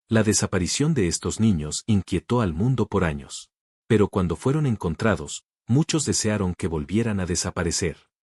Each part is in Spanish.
La desaparición de estos niños inquietó al mundo por años. Pero cuando fueron encontrados, muchos desearon que volvieran a desaparecer.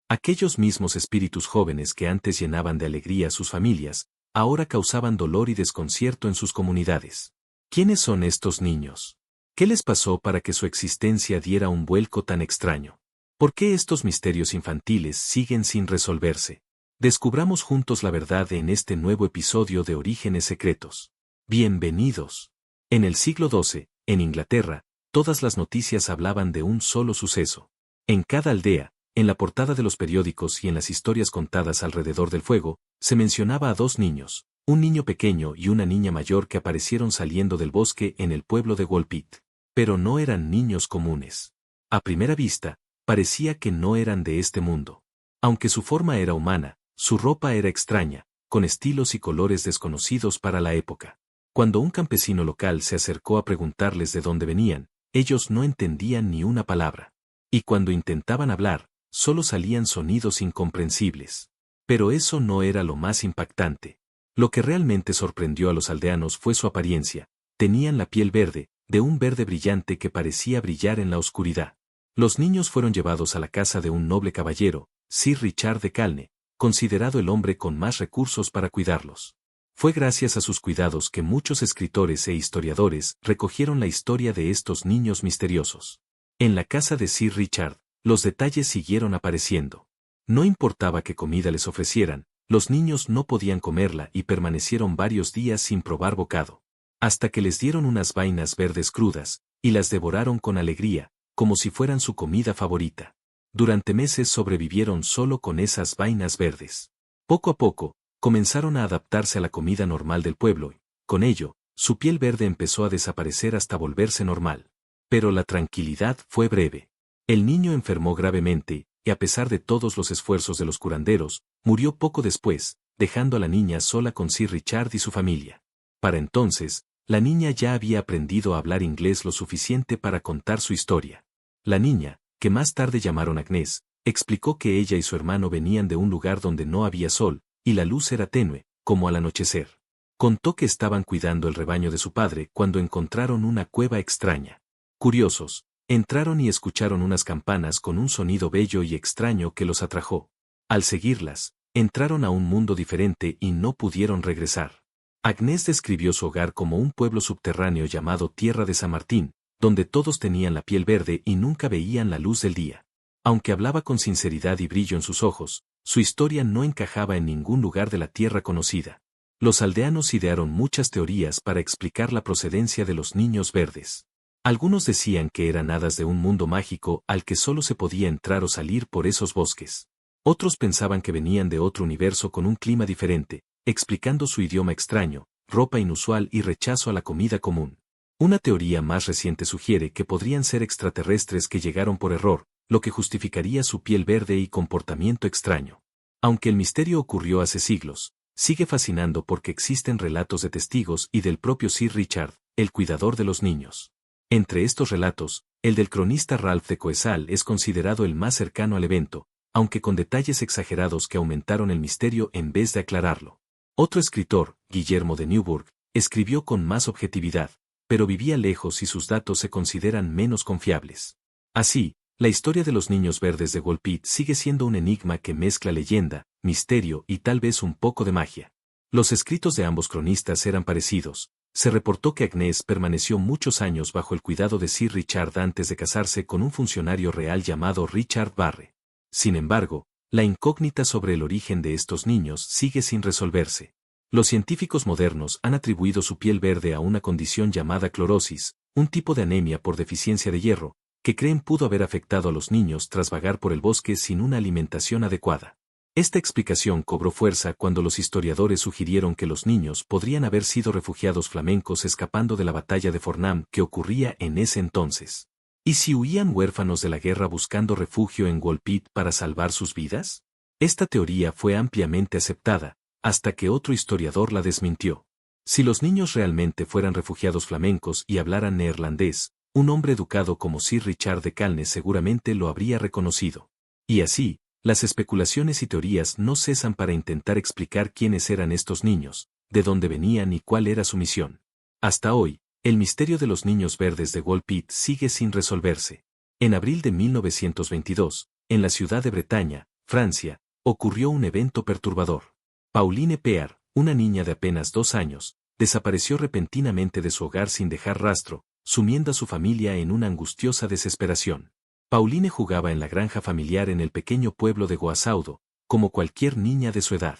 Aquellos mismos espíritus jóvenes que antes llenaban de alegría a sus familias, ahora causaban dolor y desconcierto en sus comunidades. ¿Quiénes son estos niños? ¿Qué les pasó para que su existencia diera un vuelco tan extraño? ¿Por qué estos misterios infantiles siguen sin resolverse? Descubramos juntos la verdad en este nuevo episodio de Orígenes Secretos. Bienvenidos. En el siglo XII, en Inglaterra, todas las noticias hablaban de un solo suceso. En cada aldea, en la portada de los periódicos y en las historias contadas alrededor del fuego, se mencionaba a dos niños, un niño pequeño y una niña mayor que aparecieron saliendo del bosque en el pueblo de Woolpit. Pero no eran niños comunes. A primera vista, parecía que no eran de este mundo. Aunque su forma era humana, su ropa era extraña, con estilos y colores desconocidos para la época. Cuando un campesino local se acercó a preguntarles de dónde venían, ellos no entendían ni una palabra. Y cuando intentaban hablar, solo salían sonidos incomprensibles. Pero eso no era lo más impactante. Lo que realmente sorprendió a los aldeanos fue su apariencia. Tenían la piel verde, de un verde brillante que parecía brillar en la oscuridad. Los niños fueron llevados a la casa de un noble caballero, Sir Richard de Calne, considerado el hombre con más recursos para cuidarlos. Fue gracias a sus cuidados que muchos escritores e historiadores recogieron la historia de estos niños misteriosos. En la casa de Sir Richard, los detalles siguieron apareciendo. No importaba qué comida les ofrecieran, los niños no podían comerla y permanecieron varios días sin probar bocado. Hasta que les dieron unas vainas verdes crudas, y las devoraron con alegría, como si fueran su comida favorita. Durante meses sobrevivieron solo con esas vainas verdes. Poco a poco, comenzaron a adaptarse a la comida normal del pueblo y, con ello, su piel verde empezó a desaparecer hasta volverse normal. Pero la tranquilidad fue breve. El niño enfermó gravemente, y a pesar de todos los esfuerzos de los curanderos, murió poco después, dejando a la niña sola con Sir Richard y su familia. Para entonces, la niña ya había aprendido a hablar inglés lo suficiente para contar su historia. La niña, que más tarde llamaron Agnes, explicó que ella y su hermano venían de un lugar donde no había sol, y la luz era tenue, como al anochecer. Contó que estaban cuidando el rebaño de su padre cuando encontraron una cueva extraña. Curiosos, entraron y escucharon unas campanas con un sonido bello y extraño que los atrajo. Al seguirlas, entraron a un mundo diferente y no pudieron regresar. Agnes describió su hogar como un pueblo subterráneo llamado Tierra de San Martín, donde todos tenían la piel verde y nunca veían la luz del día. Aunque hablaba con sinceridad y brillo en sus ojos, su historia no encajaba en ningún lugar de la tierra conocida. Los aldeanos idearon muchas teorías para explicar la procedencia de los niños verdes. Algunos decían que eran hadas de un mundo mágico al que solo se podía entrar o salir por esos bosques. Otros pensaban que venían de otro universo con un clima diferente, explicando su idioma extraño, ropa inusual y rechazo a la comida común. Una teoría más reciente sugiere que podrían ser extraterrestres que llegaron por error, lo que justificaría su piel verde y comportamiento extraño. Aunque el misterio ocurrió hace siglos, sigue fascinando porque existen relatos de testigos y del propio Sir Richard, el cuidador de los niños. Entre estos relatos, el del cronista Ralph de Coesal es considerado el más cercano al evento, aunque con detalles exagerados que aumentaron el misterio en vez de aclararlo. Otro escritor, Guillermo de Newburgh, escribió con más objetividad, pero vivía lejos y sus datos se consideran menos confiables. Así, la historia de los niños verdes de Woolpit sigue siendo un enigma que mezcla leyenda, misterio y tal vez un poco de magia. Los escritos de ambos cronistas eran parecidos. Se reportó que Agnes permaneció muchos años bajo el cuidado de Sir Richard antes de casarse con un funcionario real llamado Richard Barre. Sin embargo, la incógnita sobre el origen de estos niños sigue sin resolverse. Los científicos modernos han atribuido su piel verde a una condición llamada clorosis, un tipo de anemia por deficiencia de hierro, que creen pudo haber afectado a los niños tras vagar por el bosque sin una alimentación adecuada. Esta explicación cobró fuerza cuando los historiadores sugirieron que los niños podrían haber sido refugiados flamencos escapando de la batalla de Fornam que ocurría en ese entonces. ¿Y si huían huérfanos de la guerra buscando refugio en Woolpit para salvar sus vidas? Esta teoría fue ampliamente aceptada, hasta que otro historiador la desmintió. Si los niños realmente fueran refugiados flamencos y hablaran neerlandés, un hombre educado como Sir Richard de Calne seguramente lo habría reconocido. Y así, las especulaciones y teorías no cesan para intentar explicar quiénes eran estos niños, de dónde venían y cuál era su misión. Hasta hoy, el misterio de los niños verdes de Woolpit sigue sin resolverse. En abril de 1922, en la ciudad de Bretaña, Francia, ocurrió un evento perturbador. Pauline Pear, una niña de apenas 2 años, desapareció repentinamente de su hogar sin dejar rastro, sumiendo a su familia en una angustiosa desesperación. Pauline jugaba en la granja familiar en el pequeño pueblo de Goasaudo, como cualquier niña de su edad.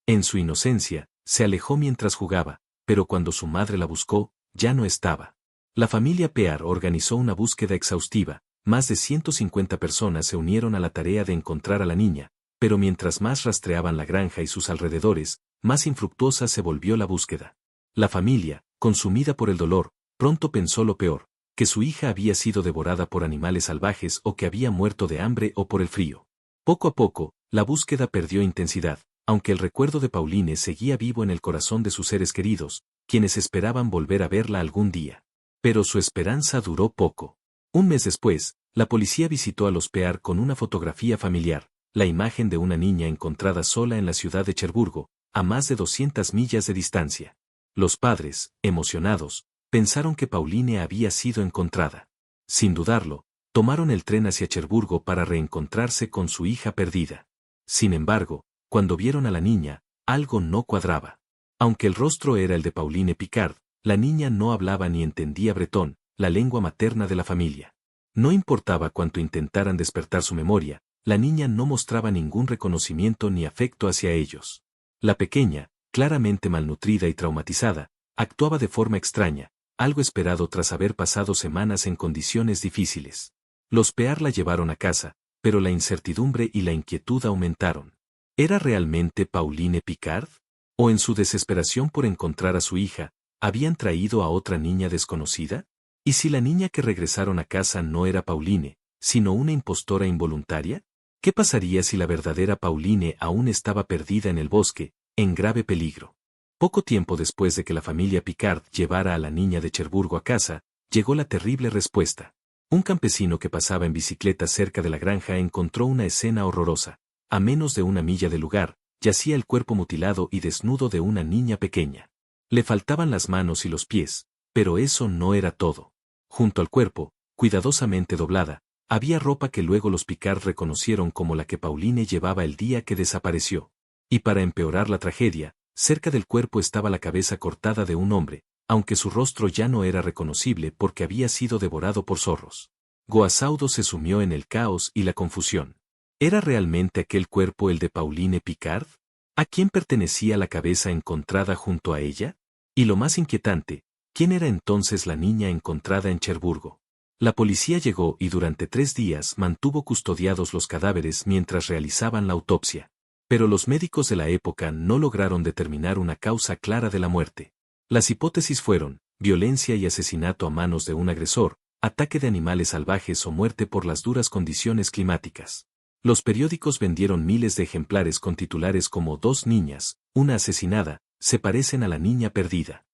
En su inocencia, se alejó mientras jugaba, pero cuando su madre la buscó, ya no estaba. La familia Pear organizó una búsqueda exhaustiva, más de 150 personas se unieron a la tarea de encontrar a la niña, pero mientras más rastreaban la granja y sus alrededores, más infructuosa se volvió la búsqueda. La familia, consumida por el dolor, pronto pensó lo peor, que su hija había sido devorada por animales salvajes o que había muerto de hambre o por el frío. Poco a poco, la búsqueda perdió intensidad, aunque el recuerdo de Pauline seguía vivo en el corazón de sus seres queridos, quienes esperaban volver a verla algún día. Pero su esperanza duró poco. Un mes después, la policía visitó a los Pear con una fotografía familiar, la imagen de una niña encontrada sola en la ciudad de Cherburgo, a más de 200 millas de distancia. Los padres, emocionados, pensaron que Pauline había sido encontrada. Sin dudarlo, tomaron el tren hacia Cherburgo para reencontrarse con su hija perdida. Sin embargo, cuando vieron a la niña, algo no cuadraba. Aunque el rostro era el de Pauline Picard, la niña no hablaba ni entendía bretón, la lengua materna de la familia. No importaba cuánto intentaran despertar su memoria, la niña no mostraba ningún reconocimiento ni afecto hacia ellos. La pequeña, claramente malnutrida y traumatizada, actuaba de forma extraña, algo esperado tras haber pasado semanas en condiciones difíciles. Los Pear la llevaron a casa, pero la incertidumbre y la inquietud aumentaron. ¿Era realmente Pauline Picard? ¿O en su desesperación por encontrar a su hija, habían traído a otra niña desconocida? ¿Y si la niña que regresaron a casa no era Pauline, sino una impostora involuntaria? ¿Qué pasaría si la verdadera Pauline aún estaba perdida en el bosque, en grave peligro? Poco tiempo después de que la familia Picard llevara a la niña de Cherburgo a casa, llegó la terrible respuesta. Un campesino que pasaba en bicicleta cerca de la granja encontró una escena horrorosa. A menos de 1 milla del lugar, yacía el cuerpo mutilado y desnudo de una niña pequeña. Le faltaban las manos y los pies, pero eso no era todo. Junto al cuerpo, cuidadosamente doblada, había ropa que luego los Picard reconocieron como la que Pauline llevaba el día que desapareció. Y para empeorar la tragedia, cerca del cuerpo estaba la cabeza cortada de un hombre, aunque su rostro ya no era reconocible porque había sido devorado por zorros. Goasaudo se sumió en el caos y la confusión. ¿Era realmente aquel cuerpo el de Pauline Picard? ¿A quién pertenecía la cabeza encontrada junto a ella? Y lo más inquietante, ¿quién era entonces la niña encontrada en Cherburgo? La policía llegó y durante 3 días mantuvo custodiados los cadáveres mientras realizaban la autopsia. Pero los médicos de la época no lograron determinar una causa clara de la muerte. Las hipótesis fueron violencia y asesinato a manos de un agresor, ataque de animales salvajes o muerte por las duras condiciones climáticas. Los periódicos vendieron miles de ejemplares con titulares como 2 niñas, una asesinada, se parecen a la niña perdida.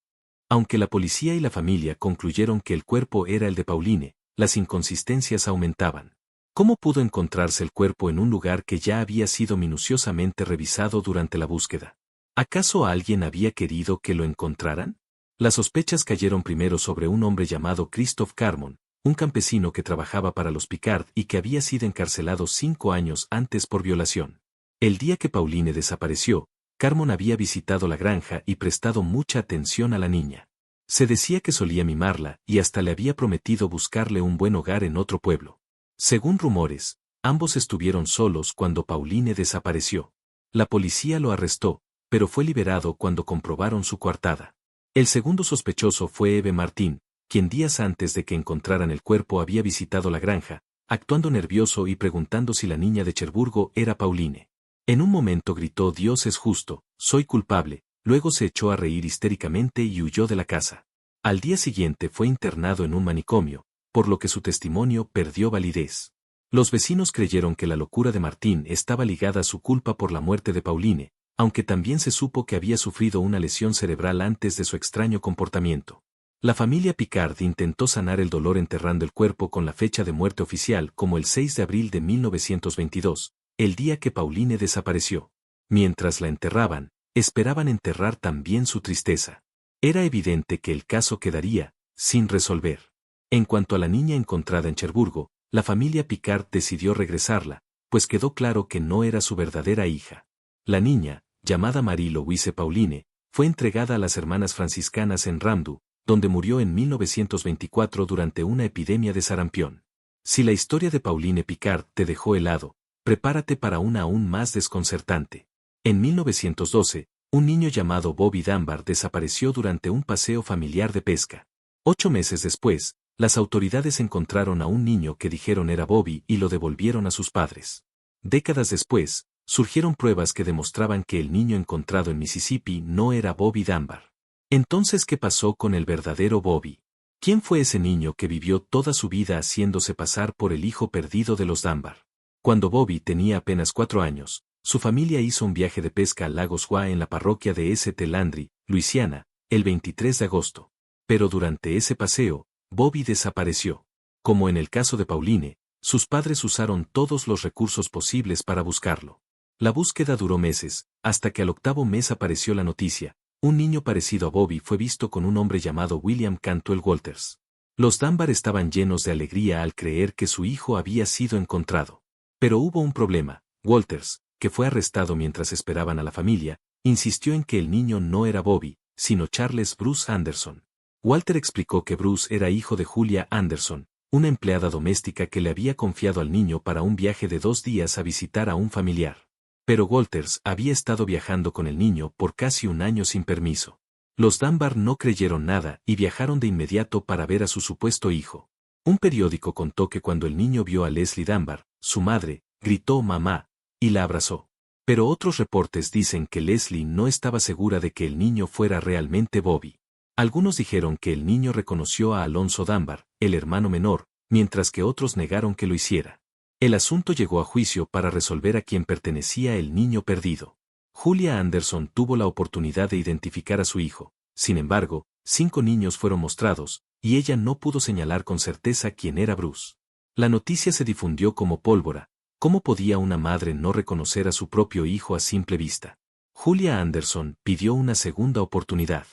Aunque la policía y la familia concluyeron que el cuerpo era el de Pauline, las inconsistencias aumentaban. ¿Cómo pudo encontrarse el cuerpo en un lugar que ya había sido minuciosamente revisado durante la búsqueda? ¿Acaso alguien había querido que lo encontraran? Las sospechas cayeron primero sobre un hombre llamado Christophe Carmon, un campesino que trabajaba para los Picard y que había sido encarcelado 5 años antes por violación. El día que Pauline desapareció, Carmon había visitado la granja y prestado mucha atención a la niña. Se decía que solía mimarla y hasta le había prometido buscarle un buen hogar en otro pueblo. Según rumores, ambos estuvieron solos cuando Pauline desapareció. La policía lo arrestó, pero fue liberado cuando comprobaron su coartada. El segundo sospechoso fue Eve Martin, quien días antes de que encontraran el cuerpo había visitado la granja, actuando nervioso y preguntando si la niña de Cherburgo era Pauline. En un momento gritó «Dios es justo, soy culpable», luego se echó a reír histéricamente y huyó de la casa. Al día siguiente fue internado en un manicomio, por lo que su testimonio perdió validez. Los vecinos creyeron que la locura de Martín estaba ligada a su culpa por la muerte de Pauline, aunque también se supo que había sufrido una lesión cerebral antes de su extraño comportamiento. La familia Picard intentó sanar el dolor enterrando el cuerpo con la fecha de muerte oficial como el 6 de abril de 1922, el día que Pauline desapareció. Mientras la enterraban, esperaban enterrar también su tristeza. Era evidente que el caso quedaría sin resolver. En cuanto a la niña encontrada en Cherburgo, la familia Picard decidió regresarla, pues quedó claro que no era su verdadera hija. La niña, llamada Marie-Louise Pauline, fue entregada a las hermanas franciscanas en Ramdu, donde murió en 1924 durante una epidemia de sarampión. Si la historia de Pauline Picard te dejó helado, prepárate para una aún más desconcertante. En 1912, un niño llamado Bobby Dunbar desapareció durante un paseo familiar de pesca. 8 meses después, las autoridades encontraron a un niño que dijeron era Bobby y lo devolvieron a sus padres. Décadas después, surgieron pruebas que demostraban que el niño encontrado en Mississippi no era Bobby Dunbar. Entonces, ¿qué pasó con el verdadero Bobby? ¿Quién fue ese niño que vivió toda su vida haciéndose pasar por el hijo perdido de los Dunbar? Cuando Bobby tenía apenas 4 años, su familia hizo un viaje de pesca al lago Squaw en la parroquia de St. Landry, Luisiana, el 23 de agosto. Pero durante ese paseo, Bobby desapareció. Como en el caso de Pauline, sus padres usaron todos los recursos posibles para buscarlo. La búsqueda duró meses, hasta que al 8º mes apareció la noticia: un niño parecido a Bobby fue visto con un hombre llamado William Cantwell Walters. Los Dunbar estaban llenos de alegría al creer que su hijo había sido encontrado. Pero hubo un problema. Walters, que fue arrestado mientras esperaban a la familia, insistió en que el niño no era Bobby, sino Charles Bruce Anderson. Walter explicó que Bruce era hijo de Julia Anderson, una empleada doméstica que le había confiado al niño para un viaje de 2 días a visitar a un familiar. Pero Walters había estado viajando con el niño por casi un año sin permiso. Los Dunbar no creyeron nada y viajaron de inmediato para ver a su supuesto hijo. Un periódico contó que cuando el niño vio a Leslie Dunbar, su madre, gritó «mamá», y la abrazó. Pero otros reportes dicen que Leslie no estaba segura de que el niño fuera realmente Bobby. Algunos dijeron que el niño reconoció a Alonzo Dunbar, el hermano menor, mientras que otros negaron que lo hiciera. El asunto llegó a juicio para resolver a quién pertenecía el niño perdido. Julia Anderson tuvo la oportunidad de identificar a su hijo. Sin embargo, 5 niños fueron mostrados, y ella no pudo señalar con certeza quién era Bruce. La noticia se difundió como pólvora. ¿Cómo podía una madre no reconocer a su propio hijo a simple vista? Julia Anderson pidió una segunda oportunidad.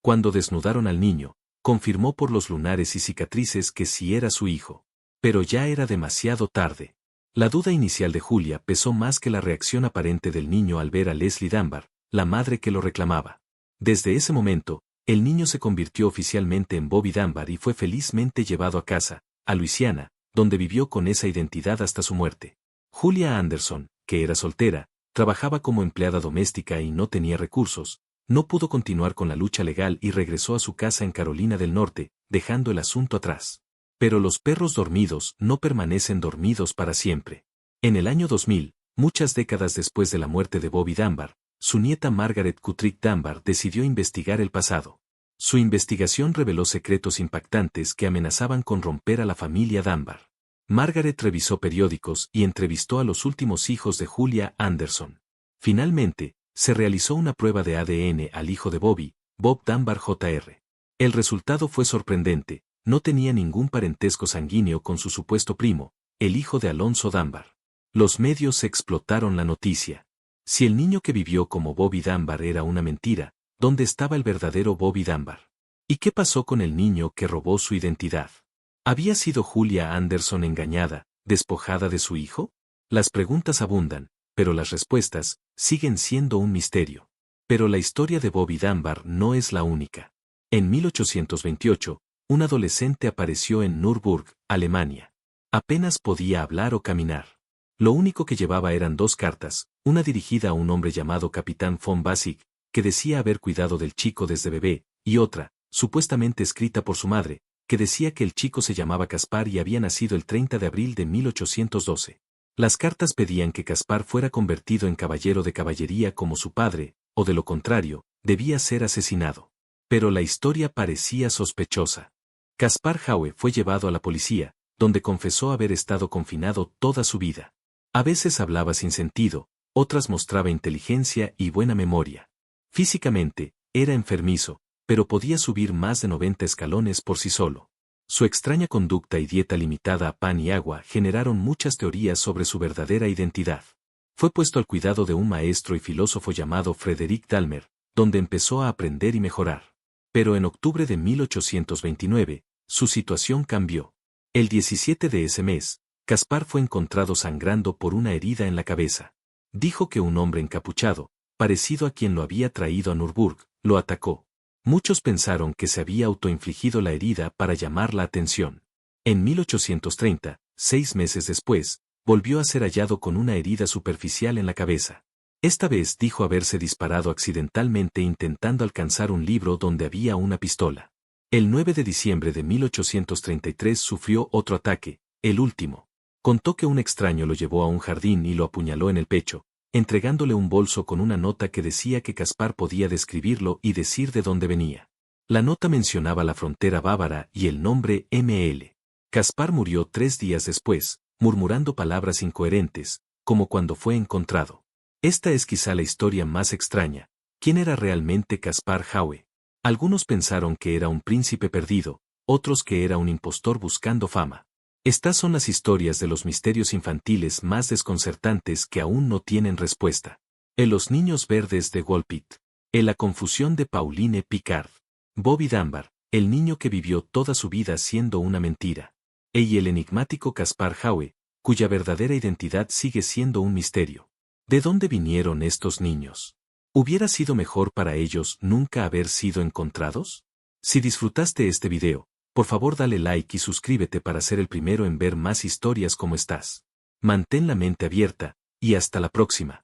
Cuando desnudaron al niño, confirmó por los lunares y cicatrices que sí era su hijo. Pero ya era demasiado tarde. La duda inicial de Julia pesó más que la reacción aparente del niño al ver a Leslie Dunbar, la madre que lo reclamaba. Desde ese momento, el niño se convirtió oficialmente en Bobby Dunbar y fue felizmente llevado a casa, a Luisiana, donde vivió con esa identidad hasta su muerte. Julia Anderson, que era soltera, trabajaba como empleada doméstica y no tenía recursos, no pudo continuar con la lucha legal y regresó a su casa en Carolina del Norte, dejando el asunto atrás. Pero los perros dormidos no permanecen dormidos para siempre. En el año 2000, muchas décadas después de la muerte de Bobby Dunbar, su nieta Margaret Cutrick Dunbar decidió investigar el pasado. Su investigación reveló secretos impactantes que amenazaban con romper a la familia Dunbar. Margaret revisó periódicos y entrevistó a los últimos hijos de Julia Anderson. Finalmente, se realizó una prueba de ADN al hijo de Bobby, Bob Dunbar Jr. El resultado fue sorprendente, no tenía ningún parentesco sanguíneo con su supuesto primo, el hijo de Alonzo Dunbar. Los medios explotaron la noticia. Si el niño que vivió como Bobby Dunbar era una mentira, ¿dónde estaba el verdadero Bobby Dunbar? ¿Y qué pasó con el niño que robó su identidad? ¿Había sido Julia Anderson engañada, despojada de su hijo? Las preguntas abundan, pero las respuestas siguen siendo un misterio. Pero la historia de Bobby Dunbar no es la única. En 1828, un adolescente apareció en Nürburg, Alemania. Apenas podía hablar o caminar. Lo único que llevaba eran 2 cartas, una dirigida a un hombre llamado Capitán von Basig, que decía haber cuidado del chico desde bebé, y otra, supuestamente escrita por su madre, que decía que el chico se llamaba Caspar y había nacido el 30 de abril de 1812. Las cartas pedían que Caspar fuera convertido en caballero de caballería como su padre, o de lo contrario, debía ser asesinado. Pero la historia parecía sospechosa. Caspar Haue fue llevado a la policía, donde confesó haber estado confinado toda su vida. A veces hablaba sin sentido, otras mostraba inteligencia y buena memoria. Físicamente, era enfermizo, pero podía subir más de 90 escalones por sí solo. Su extraña conducta y dieta limitada a pan y agua generaron muchas teorías sobre su verdadera identidad. Fue puesto al cuidado de un maestro y filósofo llamado Frederick Dahmer, donde empezó a aprender y mejorar. Pero en octubre de 1829, su situación cambió. El 17 de ese mes, Caspar fue encontrado sangrando por una herida en la cabeza. Dijo que un hombre encapuchado, parecido a quien lo había traído a Nürburg, lo atacó. Muchos pensaron que se había autoinfligido la herida para llamar la atención. En 1830, 6 meses después, volvió a ser hallado con una herida superficial en la cabeza. Esta vez dijo haberse disparado accidentalmente intentando alcanzar un libro donde había una pistola. El 9 de diciembre de 1833 sufrió otro ataque, el último. Contó que un extraño lo llevó a un jardín y lo apuñaló en el pecho, entregándole un bolso con una nota que decía que Caspar podía describirlo y decir de dónde venía. La nota mencionaba la frontera bávara y el nombre ML. Caspar murió 3 días después, murmurando palabras incoherentes, como cuando fue encontrado. Esta es quizá la historia más extraña. ¿Quién era realmente Caspar Hauer? Algunos pensaron que era un príncipe perdido, otros que era un impostor buscando fama. Estas son las historias de los misterios infantiles más desconcertantes que aún no tienen respuesta. Los niños verdes de Wolpit. La confusión de Pauline Picard. Bobby Dunbar, el niño que vivió toda su vida siendo una mentira. Y el enigmático Caspar Hauer, cuya verdadera identidad sigue siendo un misterio. ¿De dónde vinieron estos niños? ¿Hubiera sido mejor para ellos nunca haber sido encontrados? Si disfrutaste este video, por favor dale like y suscríbete para ser el primero en ver más historias como estas. Mantén la mente abierta, y hasta la próxima.